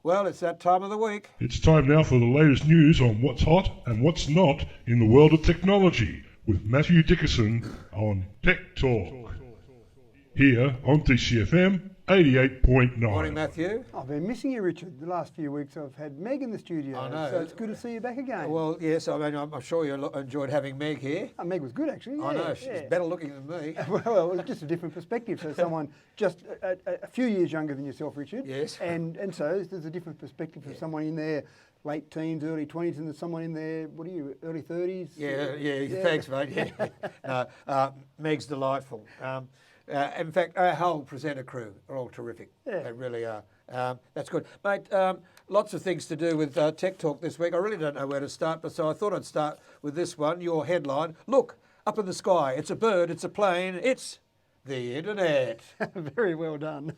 Well, it's that time of the week. It's time now for the latest news on what's hot and what's not in the world of technology with Matthew Dickerson on Tech Talk. Here on DCFM 88.9. Morning, Matthew. I've been missing you, Richard. The last few weeks I've had Meg in the studio. I know. So it's good to see you back again. Well, yes, I mean, I'm sure you enjoyed having Meg here. Meg was good, actually. I know, she's better looking than me. Well, it was just a different perspective. So someone just a few years younger than yourself, Richard. Yes. And so there's a different perspective for someone in their late teens, early 20s, and there's someone in their, early 30s? Yeah. Thanks, mate. Yeah. No, Meg's delightful. In fact, our whole presenter crew are all terrific. Yeah. They really are. That's good. Mate, lots of things to do with Tech Talk this week. I really don't know where to start, but so I thought I'd start with this one, your headline. Look, up in the sky, it's a bird, it's a plane, it's the internet. Very well done.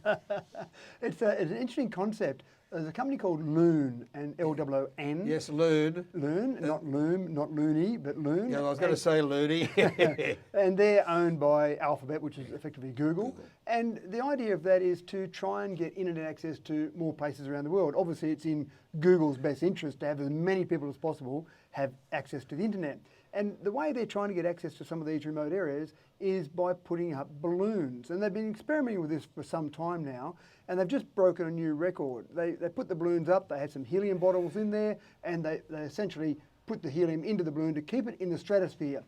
It's an interesting concept. There's a company called Loon, and L-O-O-N. Yes, Loon. Loon, not Loom, not Loony, but Loon. Yeah, I was going to say Loony. And they're owned by Alphabet, which is effectively Google. And the idea of that is to try and get internet access to more places around the world. Obviously, it's in Google's best interest to have as many people as possible have access to the internet. And the way they're trying to get access to some of these remote areas is by putting up balloons. And they've been experimenting with this for some time now, and they've just broken a new record. They put the balloons up, they had some helium bottles in there, and they essentially put the helium into the balloon to keep it in the stratosphere.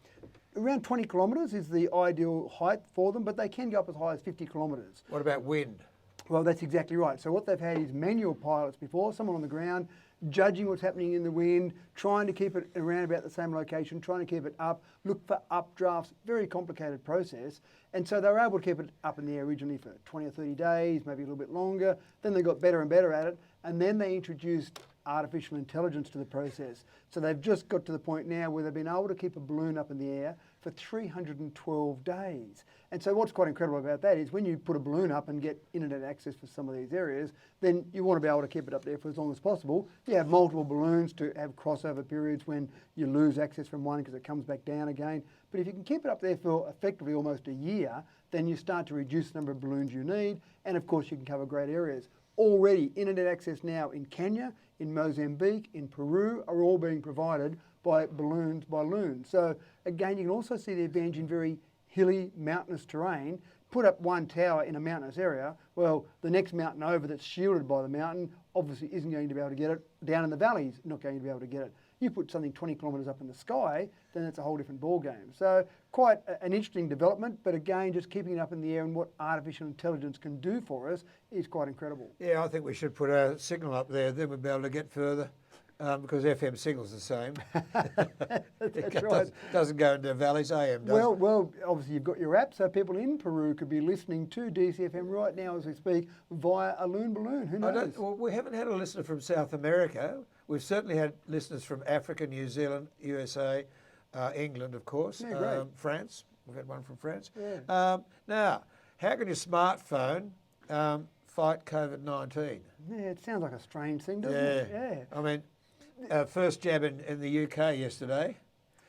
Around 20 kilometres is the ideal height for them, but they can go up as high as 50 kilometres. What about wind? Well, that's exactly right. So what they've had is manual pilots before, someone on the ground, judging what's happening in the wind, trying to keep it around about the same location, trying to keep it up, look for updrafts, very complicated process. And so they were able to keep it up in the air originally for 20 or 30 days, maybe a little bit longer. Then they got better and better at it. And then they introduced artificial intelligence to the process. So they've just got to the point now where they've been able to keep a balloon up in the air for 312 days. And so what's quite incredible about that is when you put a balloon up and get internet access for some of these areas, then you want to be able to keep it up there for as long as possible. You have multiple balloons to have crossover periods when you lose access from one because it comes back down again. But if you can keep it up there for effectively almost a year, then you start to reduce the number of balloons you need. And of course, you can cover great areas. Already, internet access now in Kenya, in Mozambique, in Peru are all being provided by balloons by Loon. So again, you can also see the advantage in very hilly, mountainous terrain. Put up one tower in a mountainous area, well, the next mountain over that's shielded by the mountain obviously isn't going to be able to get it. Down in the valleys, not going to be able to get it. You put something 20 kilometres up in the sky, then it's a whole different ball game. So quite an interesting development, but again, just keeping it up in the air and what artificial intelligence can do for us is quite incredible. Yeah, I think we should put a signal up there, then we'll be able to get further. Because FM signal's the same. That's right. Doesn't go into valleys, AM does. Well, obviously you've got your app, so people in Peru could be listening to DCFM right now as we speak via a Loon balloon. Who knows? Well, we haven't had a listener from South America. We've certainly had listeners from Africa, New Zealand, USA, England, of course, great. France. We've had one from France. Yeah. Now, how can your smartphone fight COVID-19? Yeah, it sounds like a strange thing, doesn't it? Yeah. I mean, first jab in the UK yesterday.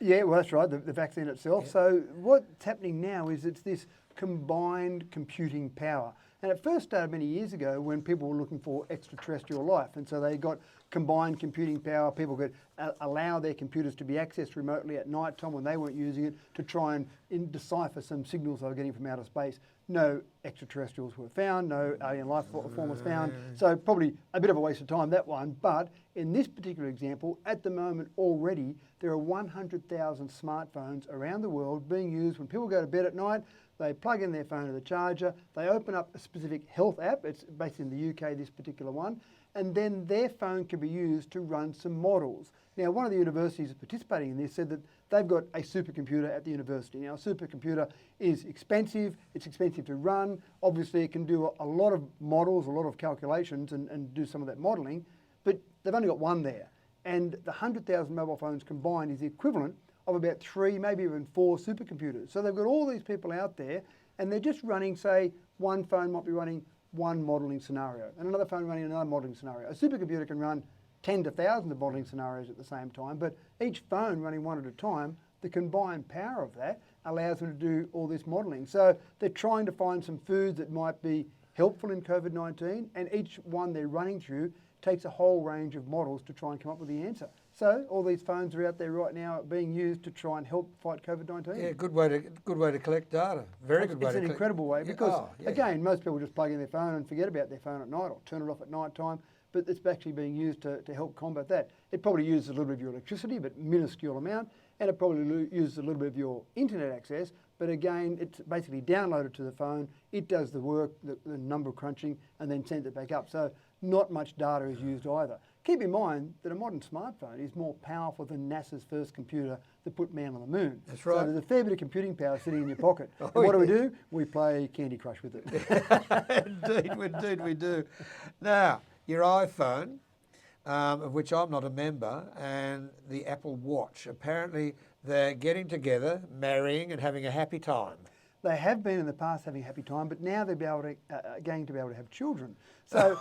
Yeah, well, that's right, the vaccine itself. Yeah. So what's happening now is it's this combined computing power. And it first started many years ago when people were looking for extraterrestrial life. And so they got combined computing power. People could allow their computers to be accessed remotely at night time when they weren't using it to try and decipher some signals they were getting from outer space. No extraterrestrials were found, no alien life form was found. So probably a bit of a waste of time, that one. But in this particular example, at the moment already, there are 100,000 smartphones around the world being used when people go to bed at night. They plug in their phone to the charger, they open up a specific health app, it's based in the UK, this particular one, and then their phone can be used to run some models. Now, one of the universities participating in this said that they've got a supercomputer at the university. Now, a supercomputer is expensive, it's expensive to run. Obviously, it can do a lot of models, a lot of calculations and do some of that modelling, but they've only got one there. And the 100,000 mobile phones combined is the equivalent of about 3, maybe even 4 supercomputers. So they've got all these people out there and they're just running, say, one phone might be running one modelling scenario and another phone running another modelling scenario. A supercomputer can run tens of thousands of modelling scenarios at the same time, but each phone running one at a time, the combined power of that allows them to do all this modelling. So they're trying to find some foods that might be helpful in COVID-19, and each one they're running through takes a whole range of models to try and come up with the answer. So all these phones are out there right now being used to try and help fight COVID-19. Yeah, good way to collect data. Very good way to It's an collect. incredible way Yeah, because, yeah. again, most people just plug in their phone and forget about their phone at night or turn it off at night time, but it's actually being used to help combat that. It probably uses a little bit of your electricity, but minuscule amount, and it probably uses a little bit of your internet access, but again, it's basically downloaded to the phone, it does the work, the number crunching, and then sends it back up. So not much data is used either. Keep in mind that a modern smartphone is more powerful than NASA's first computer that put man on the moon. That's right. So there's a fair bit of computing power sitting in your pocket. Oh, And what yeah. do? We play Candy Crush with it. Indeed we do. Now, your iPhone, of which I'm not a member, and the Apple Watch. Apparently, they're getting together, marrying, and having a happy time. They have been in the past having a happy time, but now they're going to be able to have children. So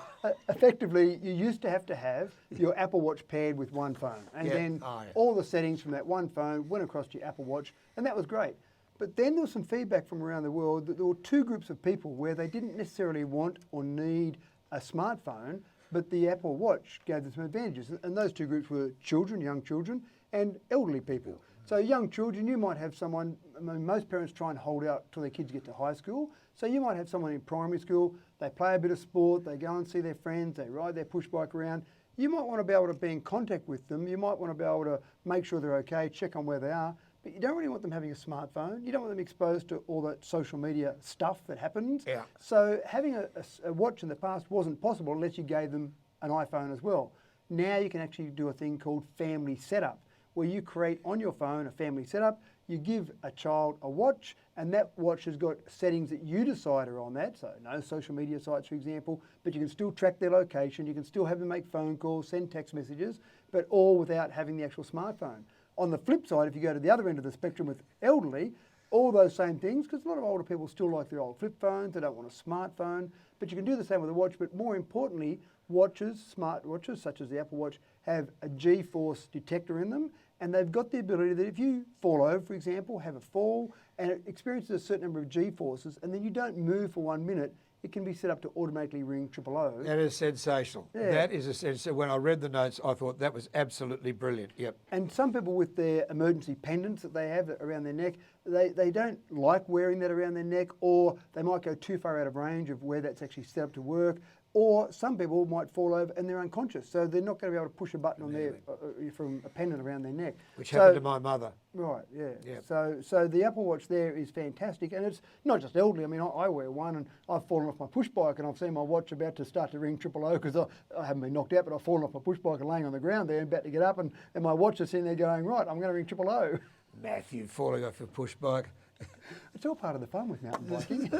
effectively, you used to have your Apple Watch paired with one phone, and Yeah. then Oh, yeah. all the settings from that one phone went across to your Apple Watch, and that was great. But then there was some feedback from around the world that there were two groups of people where they didn't necessarily want or need a smartphone, but the Apple Watch gave them some advantages. And those two groups were children, young children, and elderly people. So young children, you might have someone, I mean, most parents try and hold out till their kids get to high school. So you might have someone in primary school, they play a bit of sport, they go and see their friends, they ride their push bike around. You might want to be able to be in contact with them. You might want to be able to make sure they're okay, check on where they are. But you don't really want them having a smartphone. You don't want them exposed to all that social media stuff that happens. Yeah. So having a watch in the past wasn't possible unless you gave them an iPhone as well. Now you can actually do a thing called family setup, where you create on your phone a family setup, you give a child a watch, and that watch has got settings that you decide are on that, so no social media sites, for example, but you can still track their location, you can still have them make phone calls, send text messages, but all without having the actual smartphone. On the flip side, if you go to the other end of the spectrum with elderly, all those same things, because a lot of older people still like their old flip phones, they don't want a smartphone, but you can do the same with a watch, but more importantly, watches, smart watches such as the Apple Watch, have a G-force detector in them, and they've got the ability that if you fall over, for example, have a fall, and it experiences a certain number of G-forces, and then you don't move for 1 minute, it can be set up to automatically ring 000. That is sensational. Yeah. That is a sensational. When I read the notes, I thought that was absolutely brilliant. Yep. And some people with their emergency pendants that they have around their neck, they don't like wearing that around their neck, or they might go too far out of range of where that's actually set up to work. Or some people might fall over and they're unconscious, so they're not going to be able to push a button on their from a pendant around their neck. Which happened to my mother. Right, yeah. Yep. So the Apple Watch there is fantastic, and it's not just elderly. I mean, I wear one, and I've fallen off my push bike, and I've seen my watch about to start to ring 000 because I haven't been knocked out, but I've fallen off my push bike and laying on the ground there, and about to get up, and my watch is sitting there going, right, I'm going to ring 000. Matthew falling off a push bike. It's all part of the fun with mountain biking.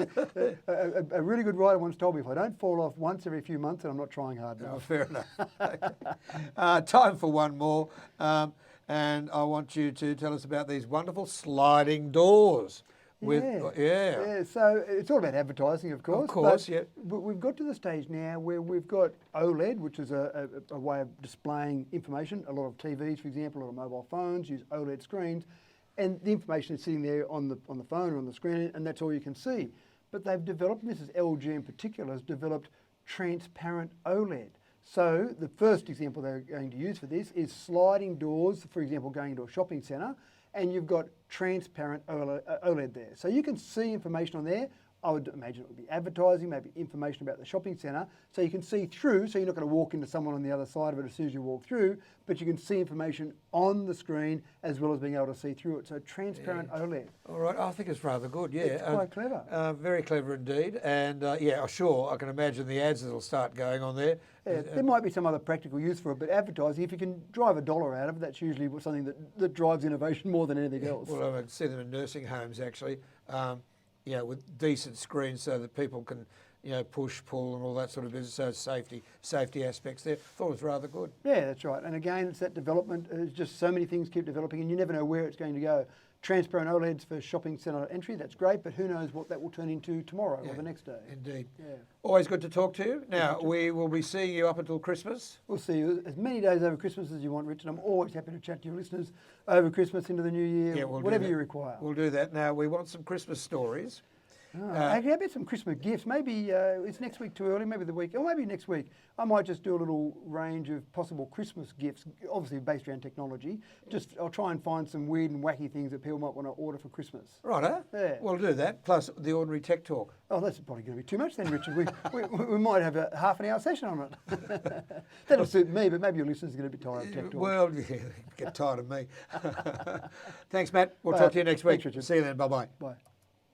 a really good rider once told me, if I don't fall off once every few months, then I'm not trying hard Oh, enough. fair enough. Time for one more. And I want you to tell us about these wonderful sliding doors. Yeah, so it's all about advertising, of course. Of course, but yeah. We've got to the stage now where we've got OLED, which is a way of displaying information. A lot of TVs, for example, a lot of mobile phones use OLED screens, and the information is sitting there on the phone or on the screen, and that's all you can see. But they've developed, and this is LG in particular, has developed transparent OLED. So the first example they're going to use for this is sliding doors, for example, going into a shopping centre, and you've got transparent OLED there. So you can see information on there. I would imagine it would be advertising, maybe information about the shopping centre, so you can see through, so you're not going to walk into someone on the other side of it as soon as you walk through, but you can see information on the screen as well as being able to see through it. So transparent OLED. All right, I think it's rather good, yeah. It's quite clever. Very clever indeed. And yeah, sure, I can imagine the ads that'll start going on there. Yeah, there might be some other practical use for it, but advertising, if you can drive $1 out of it, that's usually something that drives innovation more than anything else. Well, I see them in nursing homes actually, with decent screens so that people can, push, pull and all that sort of business. So safety aspects there. Thought it was rather good. Yeah, that's right. And again, it's that development. It's just so many things keep developing and you never know where it's going to go. Transparent OLEDs for shopping centre entry, that's great, but who knows what that will turn into tomorrow or the next day. Indeed. Yeah. Always good to talk to you. Now, we will be seeing you up until Christmas. We'll see you as many days over Christmas as you want, Richard. I'm always happy to chat to your listeners over Christmas into the new year, Yeah, we'll do whatever that. you require. We'll do that. Now, we want some Christmas stories. Actually, how about some Christmas gifts? Maybe it's next week too early, maybe the week, or maybe next week. I might just do a little range of possible Christmas gifts, obviously based around technology. I'll try and find some weird and wacky things that people might want to order for Christmas. Righto. Yeah. We'll do that, plus the ordinary tech talk. Oh, that's probably going to be too much then, Richard. We might have a half an hour session on it. That'll suit me, but maybe your listeners are going to be tired of tech talk. Well, yeah, get tired of me. Thanks, Matt. We'll talk to you next week. Thanks, Richard. See you then. Bye-bye. Bye.